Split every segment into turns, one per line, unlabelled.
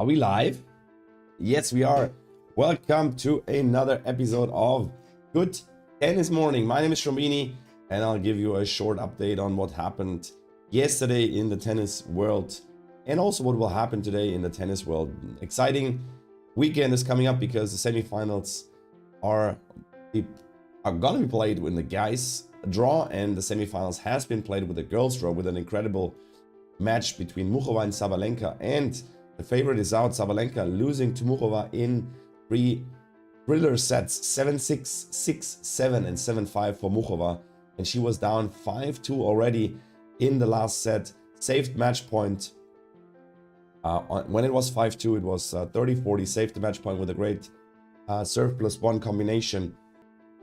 Are we live? Yes, we are. Welcome to another episode of Good Tennis Morning. My name is Schrambini, and I'll give you a short update on what happened yesterday in the tennis world and also what will happen today in the tennis world. Exciting weekend is coming up because the semifinals are going to be played with the guys draw, and the semifinals has been played with the girls draw with an incredible match between Muchova and Sabalenka, and the favorite is out. Sabalenka losing to Muchova in 3 thriller sets, 7-6, 6-7 and 7-5 for Muchova, and she was down 5-2 already in the last set. Saved match point. When it was 5-2, it was 30-40. Saved the match point with a great serve plus one combination,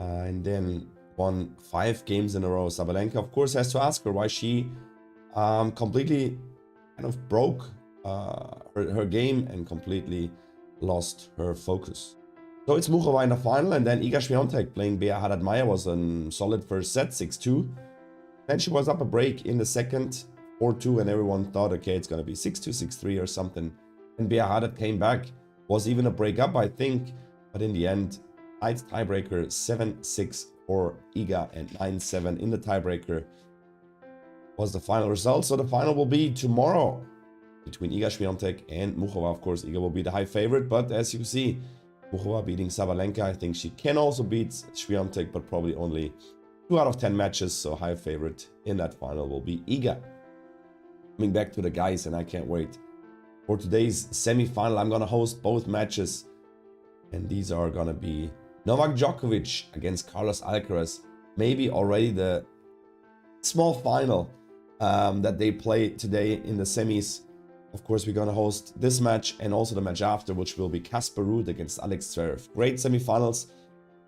and then won 5 games in a row. Sabalenka, of course, has to ask her why she completely kind of broke her game and completely lost her focus. So it's Muchova in the final, and then Iga Swiatek playing Bea Haddad-Maia was a solid first set, 6-2. Then she was up a break in the second, 4-2, and everyone thought, okay, it's going to be 6-2, 6-3 or something. And Bea Haddad came back, was even a break up, I think, but in the end, tiebreaker 7-6 for Iga and 9-7 in the tiebreaker was the final result. So the final will be tomorrow between Iga Swiatek and Muchova. Of course, Iga will be the high favorite, but as you see, Muchova beating Sabalenka, I think she can also beat Swiatek, but probably only 2 out of 10 matches, so high favorite in that final will be Iga. Coming back to the guys, and I can't wait for today's semi-final. I'm gonna host both matches, and these are gonna be Novak Djokovic against Carlos Alcaraz, maybe already the small final that they play today in the semis. Of course, we're gonna host this match and also the match after, which will be Casper Ruud against Alex Zverev. Great semifinals.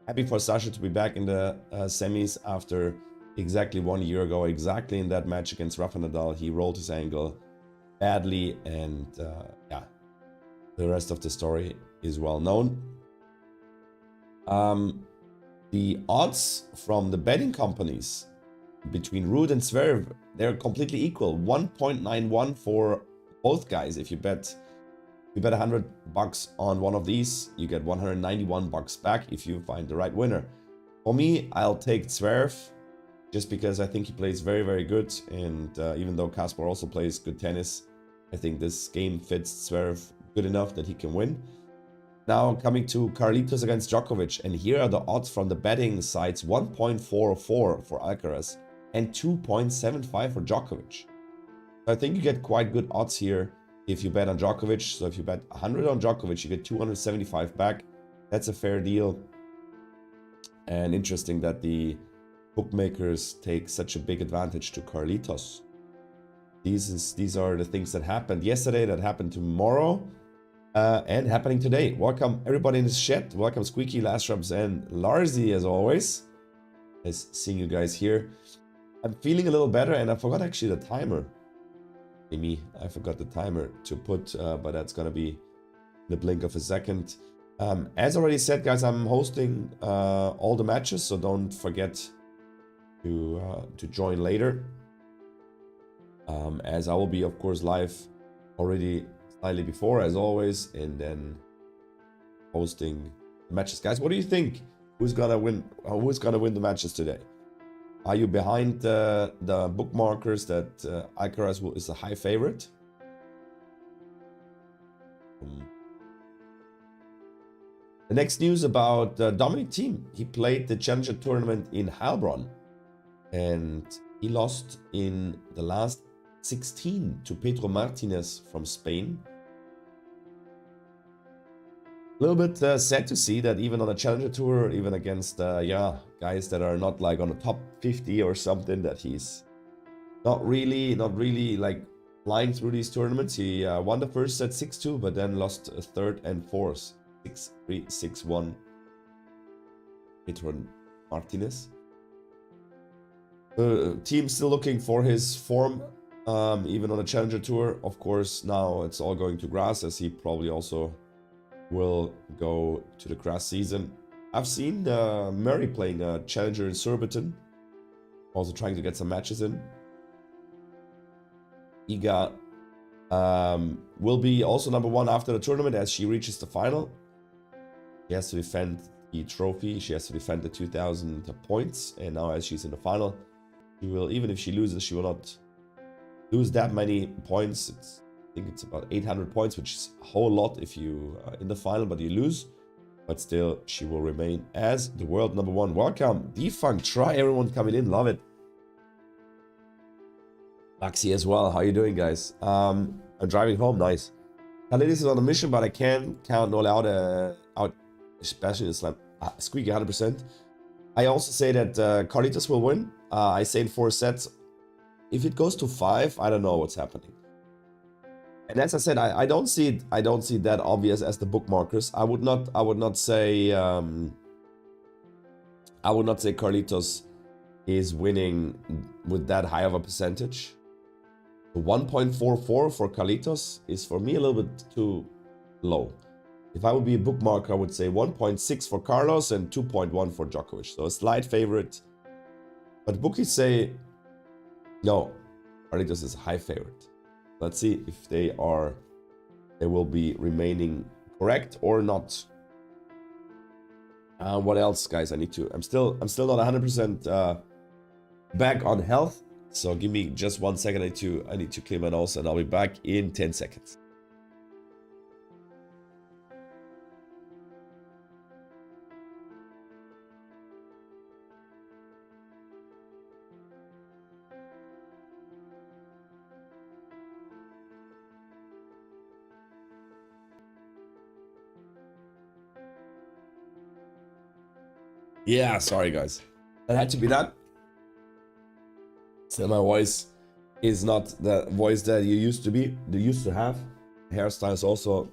Happy for Sasha to be back in the semis after exactly 1 year ago. Exactly in that match against Rafa Nadal, he rolled his ankle badly, and yeah, the rest of the story is well known. The odds from the betting companies between Ruud and Zverev, they're completely equal. 1.91 for both guys. If you bet $100 on one of these, you get $191 back if you find the right winner. For me, I'll take Zverev just because I think he plays very, very good, and even though Casper also plays good tennis, I think this game fits Zverev good enough that he can win. Now coming to Carlitos against Djokovic, and here are the odds from the betting sites: 1.44 for Alcaraz and 2.75 for Djokovic. I think you get quite good odds here if you bet on Djokovic. So if you bet 100 on Djokovic, you get 275 back. That's a fair deal. And interesting that the bookmakers take such a big advantage to Carlitos. These are the things that happened yesterday, that happened tomorrow, and happening today. Welcome everybody in this chat. Welcome Squeaky, Last Rubs, and Larzy as always. Nice seeing you guys here. I'm feeling a little better, and I forgot actually the timer. I forgot the timer to put, but that's gonna be in the blink of a second. As already said, guys, I'm hosting all the matches, so don't forget to join later. As I will be, of course, live already slightly before, as always, and then hosting the matches. Guys, what do you think? Who's gonna win? Who's gonna win the matches today? Are you behind the bookmarkers that Alcaraz is a high favorite? The next news about Dominic Thiem. He played the Challenger tournament in Heilbronn, and he lost in the last 16 to Pedro Martinez from Spain. A little bit sad to see that even on a Challenger tour, even against guys that are not like on the top 50 or something, that he's not really like flying through these tournaments. He won the first set 6-2, but then lost a third and fourth 6-3, 6-1. Pedro Martinez. The team's still looking for his form, even on a Challenger tour. Of course, now it's all going to grass, as he probably also will go to the grass season. I've seen Murray playing a Challenger in Surbiton, also trying to get some matches in. Iga will be also #1 after the tournament as she reaches the final. She has to defend the trophy. She has to defend the 2,000 points. And now as she's in the final, she will, even if she loses, she will not lose that many points. I think it's about 800 points, which is a whole lot if you are in the final, but you lose. But still, she will remain as the world #1. Welcome, Defunct. Try everyone coming in. Love it. Maxi as well. How you doing, guys? I'm driving home. Nice. Khalidis is on a mission, but I can't count Nola out, especially in Slam. Squeaky 100%. I also say that Carlitos will win. I say in 4 sets. If it goes to 5, I don't know what's happening. And as I said, I don't see it. I don't see that obvious as the bookmarkers. I would not say Carlitos is winning with that high of a percentage. 1.44 for Carlitos is for me a little bit too low. If I would be a bookmarker, I would say 1.6 for Carlos and 2.1 for Djokovic. So a slight favorite. But bookies say no, Carlitos is a high favorite. Let's see if they will be remaining correct or not. What else, guys? I'm still not 100% back on health. So give me just 1 second. I need to clear my nose and I'll be back in 10 seconds. Yeah, sorry guys. That had to be done. Still, my voice is not the voice that you used to have. Hairstyle is also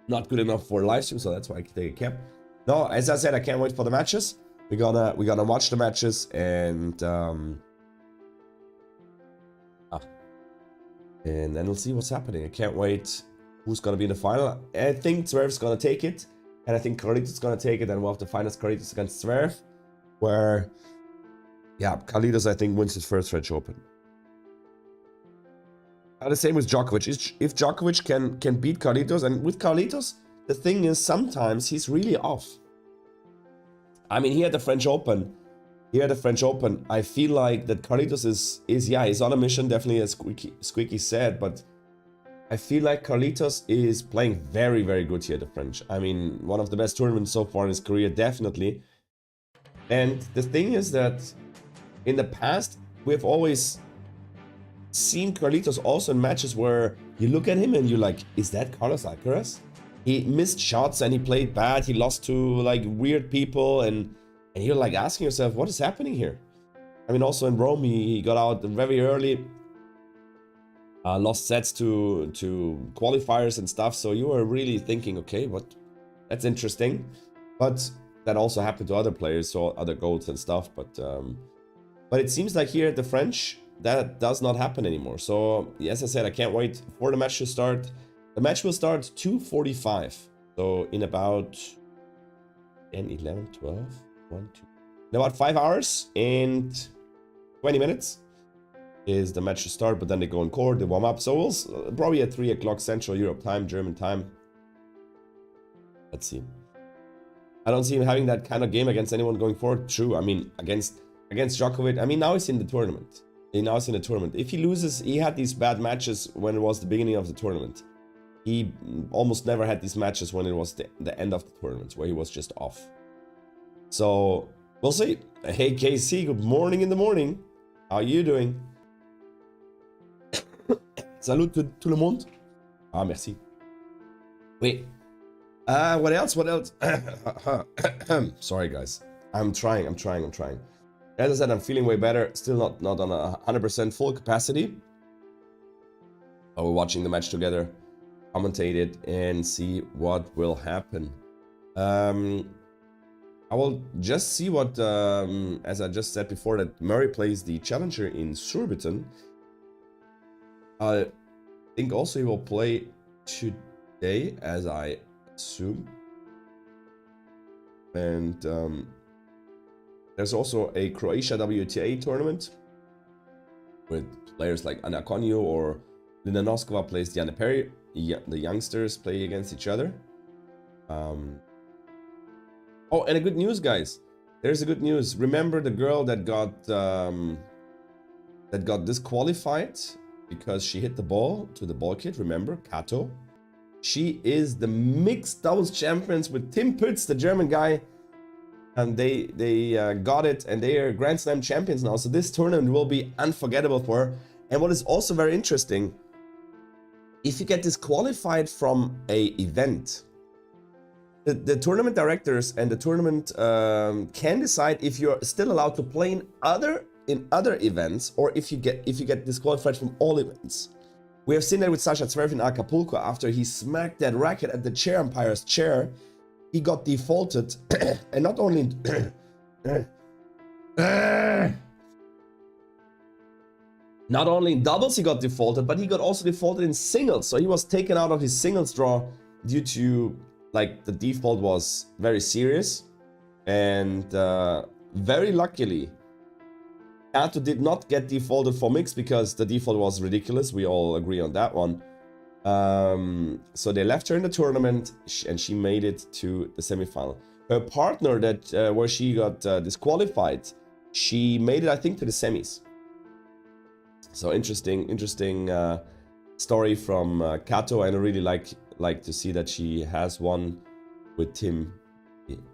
not good enough for live stream, so that's why I take a cap. No, as I said, I can't wait for the matches. We're gonna watch the matches and then we'll see what's happening. I can't wait. Who's gonna be in the final? I think Zverev's gonna take it, and I think Carlitos is gonna take it, and we'll have the finals Carlitos against Zverev, where yeah, Carlitos, I think, wins his first French Open. The same with Djokovic. If Djokovic can beat Carlitos, and with Carlitos, the thing is sometimes he's really off. I mean, he had the French Open. I feel like that Carlitos is yeah, he's on a mission, definitely, as Squeaky said, but I feel like Carlitos is playing very, very good here at the French. I mean, one of the best tournaments so far in his career, definitely. And the thing is that in the past, we've always seen Carlitos also in matches where you look at him and you're like, is that Carlos Alcaraz? He missed shots and he played bad. He lost to like weird people and you're like asking yourself, what is happening here? I mean, also in Rome, he got out very early, lost sets to qualifiers and stuff. So you were really thinking, okay, that's interesting. But that also happened to other players, so other goals and stuff. But it seems like here at the French, that does not happen anymore. So, as I said, I can't wait for the match to start. The match will start 2:45. So, in about 10, 11, 12, 1, 2... In about 5 hours and 20 minutes is the match to start. But then they go on court, they warm up. So, we'll probably at 3 o'clock Central Europe time, German time. Let's see. I don't see him having that kind of game against anyone going forward. True, I mean, against Djokovic. I mean, now he's in the tournament. If he loses, he had these bad matches when it was the beginning of the tournament. He almost never had these matches when it was the end of the tournament, where he was just off. So, we'll see. Hey, KC, good morning in the morning. How are you doing? Salut to tout le monde. Ah, merci. Wait. What else? Sorry, guys. I'm trying. As I said, I'm feeling way better. Still not on 100% full capacity. We're watching the match together, commentate it, and see what will happen. I will just see what, as I just said before, that Murray plays the Challenger in Surbiton. I think also he will play today, as I assume. And there's also a Croatia WTA tournament with players like Ana Konju or Linda Noskova plays Diana Perry. Yeah, the youngsters play against each other. Oh, and a good news, guys. There's a good news. Remember the girl that got disqualified because she hit the ball to the ball kit? Remember, Kato? She is the mixed doubles champions with Tim Pütz, the German guy. And they got it, and they are Grand Slam champions now. So this tournament will be unforgettable for her. And what is also very interesting, if you get disqualified from a event, the tournament directors and the tournament can decide if you're still allowed to play in other events, or if you get disqualified from all events. We have seen that with Sasha Zverev in Acapulco. After he smacked that racket at the chair umpire's chair, he got defaulted. And not only not only in doubles he got defaulted, but he got also defaulted in singles. So he was taken out of his singles draw due to, like, the default was very serious. And very luckily, Kato did not get defaulted for mixed because the default was ridiculous. We all agree on that one. So they left her in the tournament, and she made it to the semifinal. Her partner, that where she got disqualified, she made it, I think, to the semis. So interesting story from Kato, and I really like to see that she has won with Tim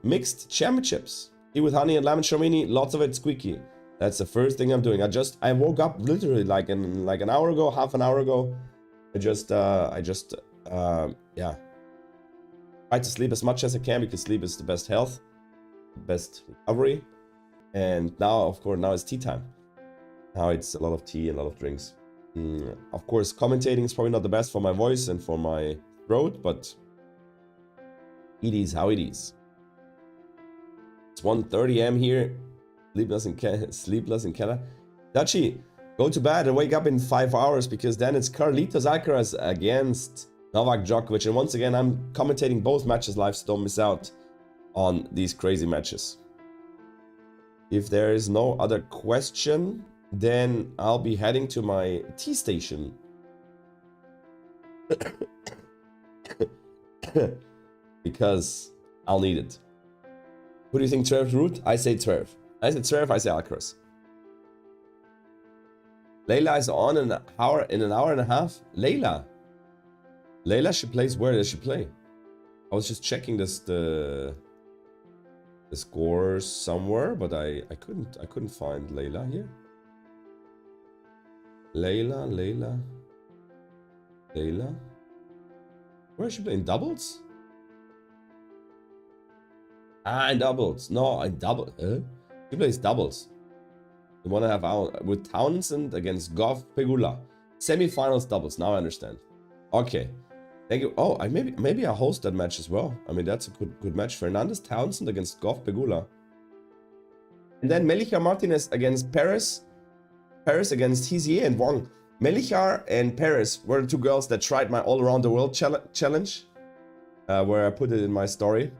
mixed championships. Tea with honey and lemon Schrambini, lots of it squeaky. That's the first thing I'm doing. I woke up literally like an hour ago, half an hour ago. Yeah, try to sleep as much as I can, because sleep is the best health, best recovery. And now, of course, now it's tea time. Now it's a lot of tea and a lot of drinks. Of course, commentating is probably not the best for my voice and for my throat, but it is how it is. It's 1:30 AM here. Sleepless in Canada. Dachi, go to bed and wake up in 5 hours, because then it's Carlitos Alcaraz against Novak Djokovic. And once again, I'm commentating both matches live, so don't miss out on these crazy matches. If there is no other question, then I'll be heading to my tea station. Because I'll need it. Who do you think Zverev route? I say Zverev. I say Zverev, I say Alcaraz. Layla is on in an hour and a half. Layla, she plays. Where does she play? I was just checking the scores somewhere, but I couldn't find Layla here. Layla. Where is she playing? Doubles? Ah, in doubles. No, in double. She plays doubles. The 1.5 hour with Townsend against Goff Pegula. Semifinals doubles. Now I understand. Okay. Thank you. Oh, maybe I host that match as well. I mean, that's a good match. Fernandez Townsend against Goff Pegula. And then Melichar Martinez against Perez. Perez against Hizier and Wong. Melichar and Perez were the two girls that tried my all around the world challenge, where I put it in my story.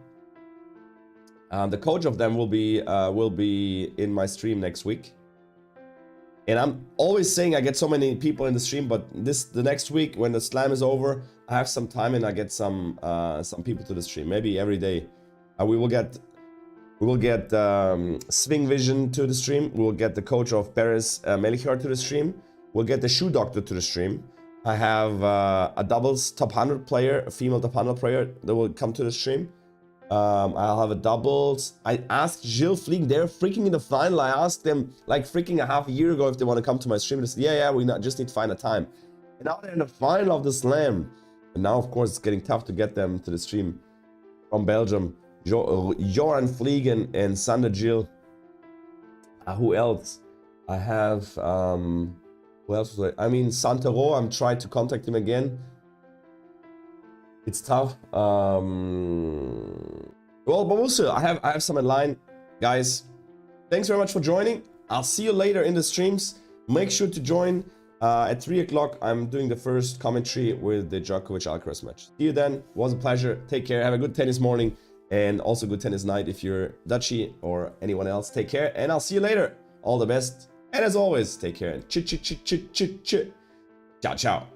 The coach of them will be in my stream next week. And I'm always saying I get so many people in the stream, but the next week when the slam is over, I have some time and I get some people to the stream. Maybe every day. We will get Swingvision to the stream. We will get the coach of Perez Melichar to the stream. We'll get the shoe doctor to the stream. I have a doubles top 100 player, a female top 100 player that will come to the stream. I'll have a doubles. I asked Gilles Fliegen, they're freaking in the final. I asked them like freaking a half a year ago if they want to come to my stream. They said, yeah, we just need to find a time. And now they're in the final of the slam. And now, of course, it's getting tough to get them to the stream. From Belgium, Joran Fliegen and Sander Gilles. Who else? I have, who else was I mean, Santero, I'm trying to contact him again. It's tough. Well, but we'll see. I have some in line. Guys, thanks very much for joining. I'll see you later in the streams. Make sure to join at 3 o'clock. I'm doing the first commentary with the Djokovic-Alcaraz match. See you then. It was a pleasure. Take care. Have a good tennis morning and also good tennis night if you're Dutchy or anyone else. Take care and I'll see you later. All the best. And as always, take care and ciao, ciao.